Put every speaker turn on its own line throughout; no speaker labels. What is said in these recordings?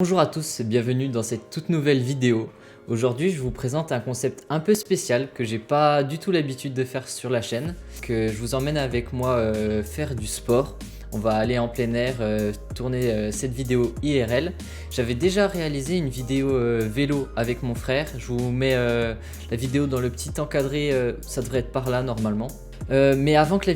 Bonjour à tous et bienvenue dans cette toute nouvelle vidéo. Aujourd'hui je vous présente un concept un peu spécial que j'ai pas du tout l'habitude de faire sur la chaîne. Que je vous emmène avec moi faire du sport. On va aller en plein air tourner cette vidéo IRL. J'avais déjà réalisé une vidéo vélo avec mon frère. Je vous mets la vidéo dans le petit encadré, ça devrait être par là normalement. Mais avant que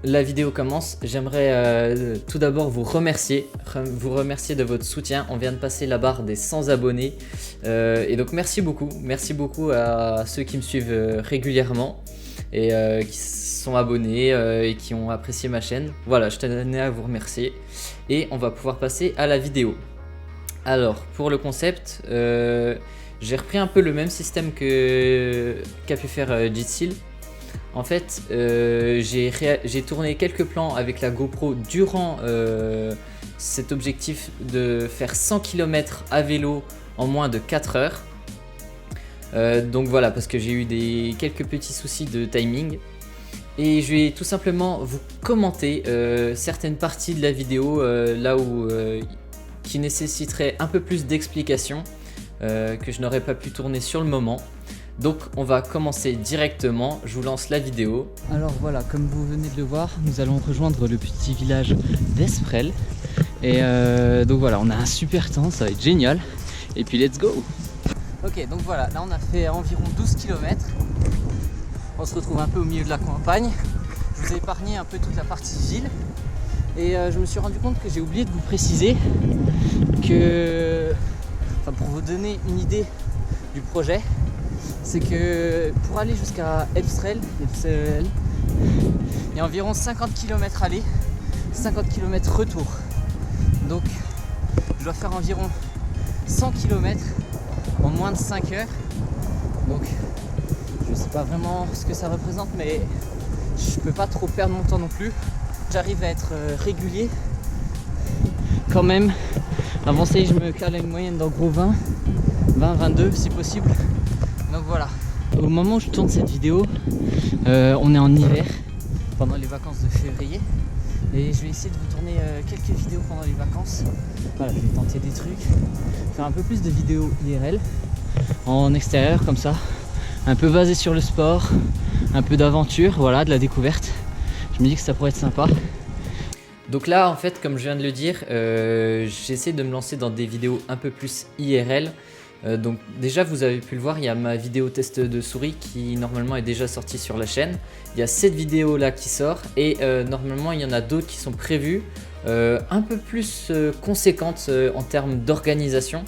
la vidéo commence, j'aimerais tout d'abord vous remercier de votre soutien. On vient de passer la barre des 100 abonnés et donc merci beaucoup à ceux qui me suivent régulièrement et qui sont abonnés et qui ont apprécié ma chaîne. Voilà, je tenais à vous remercier et on va pouvoir passer à la vidéo. Alors pour le concept, j'ai repris un peu le même système qu'a pu faire Jitsil. En fait, j'ai tourné quelques plans avec la GoPro durant cet objectif de faire 100 km à vélo en moins de 4 heures. Donc voilà, parce que j'ai eu quelques petits soucis de timing. Et je vais tout simplement vous commenter certaines parties de la vidéo là où qui nécessiteraient un peu plus d'explications que je n'aurais pas pu tourner sur le moment. Donc on va commencer directement, je vous lance la vidéo. Alors voilà, comme vous venez de le voir, nous allons rejoindre le petit village d'Esprel. Et donc voilà, on a un super temps, ça va être génial. Et puis let's go. Ok, donc voilà, là on a fait environ 12 km. On se retrouve un peu au milieu de la campagne. Je vous ai épargné un peu toute la partie ville. Et je me suis rendu compte que j'ai oublié de vous préciser que, enfin pour vous donner une idée du projet, c'est que pour aller jusqu'à Esprel, il y a environ 50 km aller, 50 km retour. Donc je dois faire environ 100 km en moins de 5 heures. Donc je sais pas vraiment ce que ça représente, mais je peux pas trop perdre mon temps non plus. J'arrive à être régulier quand même. Avancé, je me cale à une moyenne d'en gros 20-22 si possible. Donc voilà, au moment où je tourne cette vidéo, on est en hiver, pendant les vacances de février. Et je vais essayer de vous tourner quelques vidéos pendant les vacances. Voilà, je vais tenter des trucs, faire un peu plus de vidéos IRL, en extérieur comme ça. Un peu basé sur le sport, un peu d'aventure, voilà, de la découverte. Je me dis que ça pourrait être sympa. Donc là, en fait, comme je viens de le dire, j'essaie de me lancer dans des vidéos un peu plus IRL. Donc déjà vous avez pu le voir, il y a ma vidéo test de souris qui normalement est déjà sortie sur la chaîne. Il y a cette vidéo là qui sort et normalement il y en a d'autres qui sont prévues un peu plus conséquentes en termes d'organisation.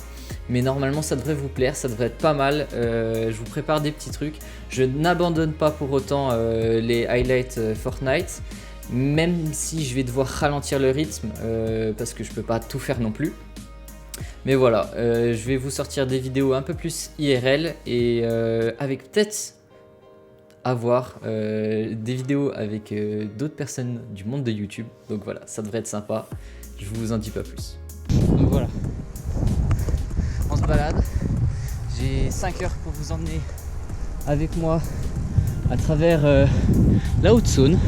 Mais normalement ça devrait vous plaire, ça devrait être pas mal. Je vous prépare des petits trucs. Je n'abandonne pas pour autant les highlights Fortnite, même si je vais devoir ralentir le rythme parce que je peux pas tout faire non plus. Mais voilà, je vais vous sortir des vidéos un peu plus IRL et avec peut-être à voir des vidéos avec d'autres personnes du monde de YouTube. Donc voilà, ça devrait être sympa, je vous en dis pas plus. Donc voilà, on se balade, j'ai 5 heures pour vous emmener avec moi à travers la Haute-Saône.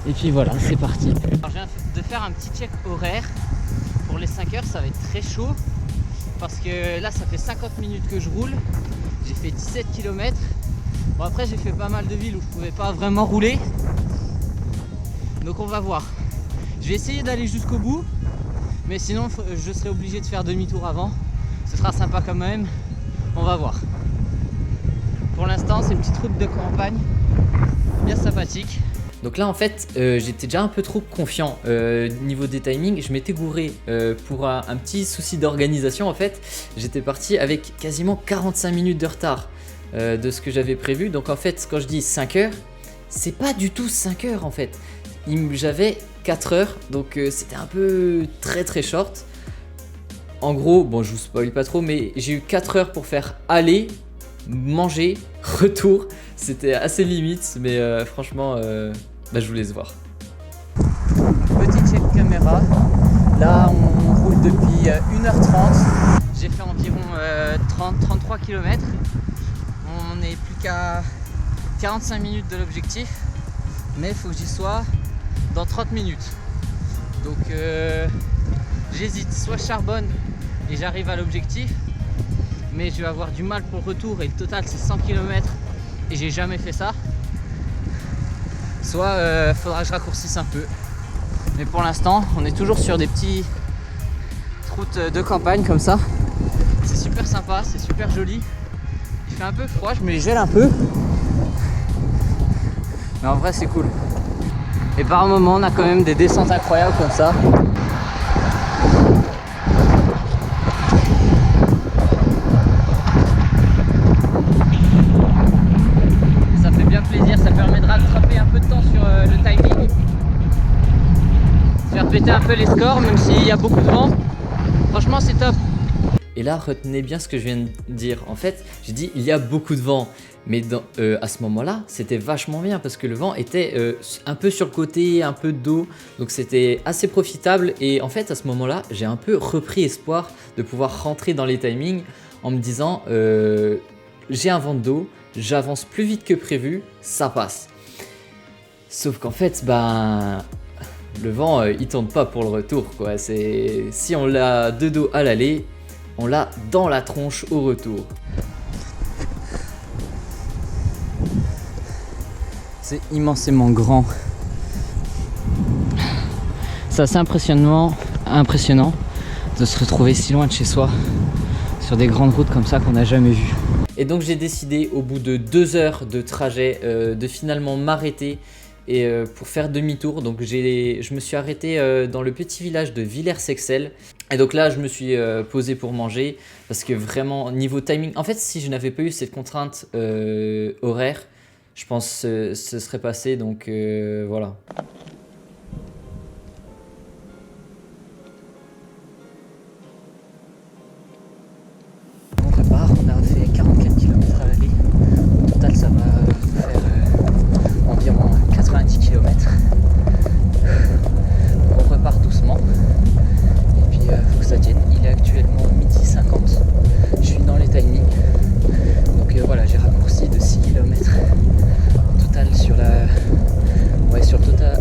Et puis voilà, c'est parti. Alors, je viens de faire un petit check horaire. Pour les 5 heures, ça va être très chaud parce que là, ça fait 50 minutes que je roule. J'ai fait 17 km. Bon, après, j'ai fait pas mal de villes où je pouvais pas vraiment rouler. Donc, on va voir. Je vais essayer d'aller jusqu'au bout, mais sinon, je serai obligé de faire demi-tour avant. Ce sera sympa quand même. On va voir. Pour l'instant, c'est une petite route de campagne bien sympathique. Donc là en fait j'étais déjà un peu trop confiant niveau des timings, je m'étais gouré pour un petit souci d'organisation en fait. J'étais parti avec quasiment 45 minutes de retard de ce que j'avais prévu. Donc en fait quand je dis 5 heures, c'est pas du tout 5 heures en fait. J'avais 4 heures donc c'était un peu très short. En gros, bon je vous spoil pas trop mais j'ai eu 4 heures pour faire aller, manger, retour. C'était assez limite mais franchement... je vous laisse voir. Petit check caméra. Là, on roule depuis 1h30. J'ai fait environ 33 km. On n'est plus qu'à 45 minutes de l'objectif. Mais il faut que j'y sois dans 30 minutes. Donc, j'hésite. Soit je charbonne et j'arrive à l'objectif, mais je vais avoir du mal pour le retour et le total c'est 100 km et j'ai jamais fait ça. Soit faudra que je raccourcisse un peu. Mais pour l'instant, on est toujours sur des petites routes de campagne comme ça. C'est super sympa, c'est super joli. Il fait un peu froid, je me les gèle un peu. Mais en vrai, c'est cool. Et par moments, on a quand même des descentes incroyables comme ça. Et ça fait bien plaisir, ça permet de rattraper un peu de temps sur le timing. Faire péter un peu les scores, même s'il y a beaucoup de vent. Franchement, c'est top.
Et là, retenez bien ce que je viens de dire. En fait, j'ai dit il y a beaucoup de vent. Mais à ce moment-là, c'était vachement bien parce que le vent était un peu sur le côté, un peu de dos. Donc c'était assez profitable. Et en fait, à ce moment-là, j'ai un peu repris espoir de pouvoir rentrer dans les timings en me disant j'ai un vent de dos, j'avance plus vite que prévu, ça passe. Sauf qu'en fait, le vent, il tourne pas pour le retour, quoi. Si on l'a de dos à l'aller, on l'a dans la tronche au retour.
C'est immensément grand. C'est assez impressionnant de se retrouver si loin de chez soi, sur des grandes routes comme ça qu'on n'a jamais vues.
Et donc j'ai décidé au bout de 2 heures de trajet de finalement m'arrêter et pour faire demi-tour. Donc je me suis arrêté dans le petit village de Villers-Sexcel. Et donc là je me suis posé pour manger parce que vraiment niveau timing, en fait si je n'avais pas eu cette contrainte horaire, je pense que ce serait passé, donc voilà.
On prépare, on a fait 44 km à l'aller. Au total, ça va nous faire environ 90 km. On repart doucement. Et puis, faut que ça tienne. Il est actuellement 12h50. Je suis dans les timings. Donc voilà, j'ai raccourci de 6 km. Total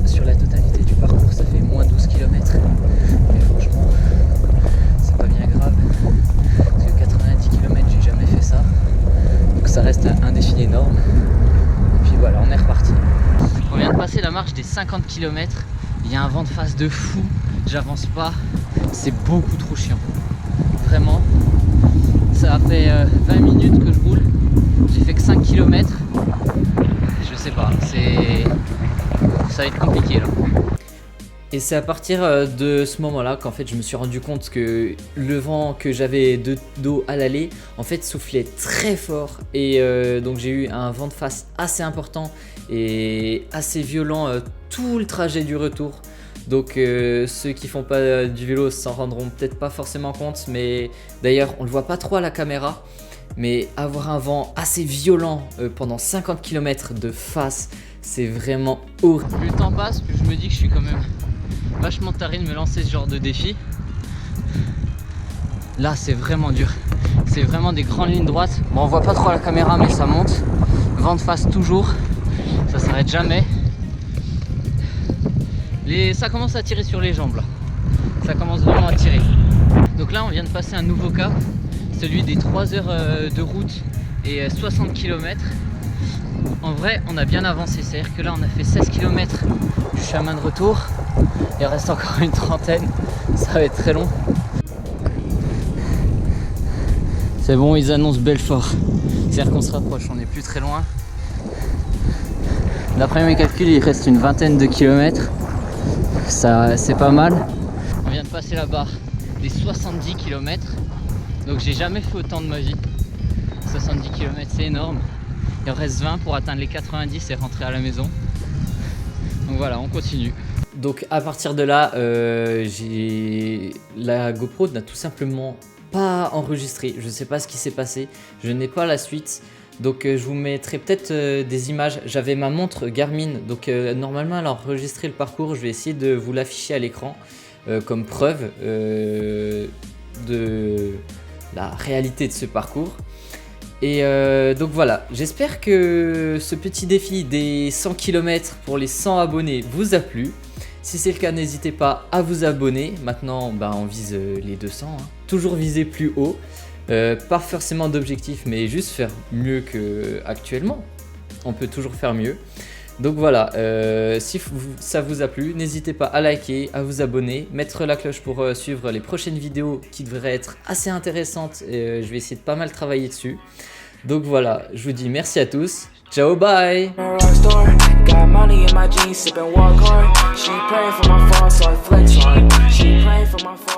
sur la totalité du parcours, ça fait moins 12 km. Mais franchement, c'est pas bien grave. Parce que 90 km, j'ai jamais fait ça. Donc ça reste un défi énorme. Et puis voilà, on est reparti. On vient de passer la marche des 50 km. Il y a un vent de face de fou. J'avance pas. C'est beaucoup trop chiant. Vraiment. Ça fait 20 minutes que je roule. J'ai fait que 5 km. Je sais pas, ça va être compliqué là.
Et c'est à partir de ce moment-là qu'en fait je me suis rendu compte que le vent que j'avais de dos à l'aller en fait soufflait très fort et donc j'ai eu un vent de face assez important et assez violent tout le trajet du retour. Donc ceux qui font pas du vélo s'en rendront peut-être pas forcément compte, mais d'ailleurs on le voit pas trop à la caméra. Mais avoir un vent assez violent pendant 50 km de face, c'est vraiment horrible.
Plus le temps passe, plus je me dis que je suis quand même vachement taré de me lancer ce genre de défi. Là, c'est vraiment dur. C'est vraiment des grandes lignes droites. Bon, on voit pas trop à la caméra, mais ça monte. Vent de face toujours. Ça s'arrête jamais. Ça commence à tirer sur les jambes là. Ça commence vraiment à tirer. Donc là, on vient de passer un nouveau cap. Celui des 3 heures de route et 60 km. En vrai, on a bien avancé. C'est-à-dire que là, on a fait 16 km du chemin de retour. Il reste encore une trentaine. Ça va être très long. C'est bon, ils annoncent Belfort. C'est-à-dire qu'on se rapproche, on n'est plus très loin. D'après mes calculs, il reste une vingtaine de kilomètres. Ça, c'est pas mal. On vient de passer la barre des 70 km. Donc j'ai jamais fait autant de ma vie. 70 km, c'est énorme. Il en reste 20 pour atteindre les 90 et rentrer à la maison. Donc voilà, on continue.
Donc à partir de là, la GoPro n'a tout simplement pas enregistré. Je ne sais pas ce qui s'est passé. Je n'ai pas la suite. Donc je vous mettrai peut-être des images. J'avais ma montre Garmin. Donc normalement elle a enregistré le parcours. Je vais essayer de vous l'afficher à l'écran comme preuve de la réalité de ce parcours. Et donc voilà, j'espère que ce petit défi des 100 km pour les 100 abonnés vous a plu. Si c'est le cas, n'hésitez pas à vous abonner. Maintenant, on vise les 200, hein. toujours viser plus haut. Pas forcément d'objectif, mais juste faire mieux qu'actuellement. On peut toujours faire mieux. Donc voilà, si ça vous a plu, n'hésitez pas à liker, à vous abonner, mettre la cloche pour suivre les prochaines vidéos qui devraient être assez intéressantes. Je vais essayer de pas mal travailler dessus. Donc voilà, je vous dis merci à tous. Ciao, bye! Got money in my jeans, sippin' walk hard. She praying for my fall, so I flex hard. She praying for my fall.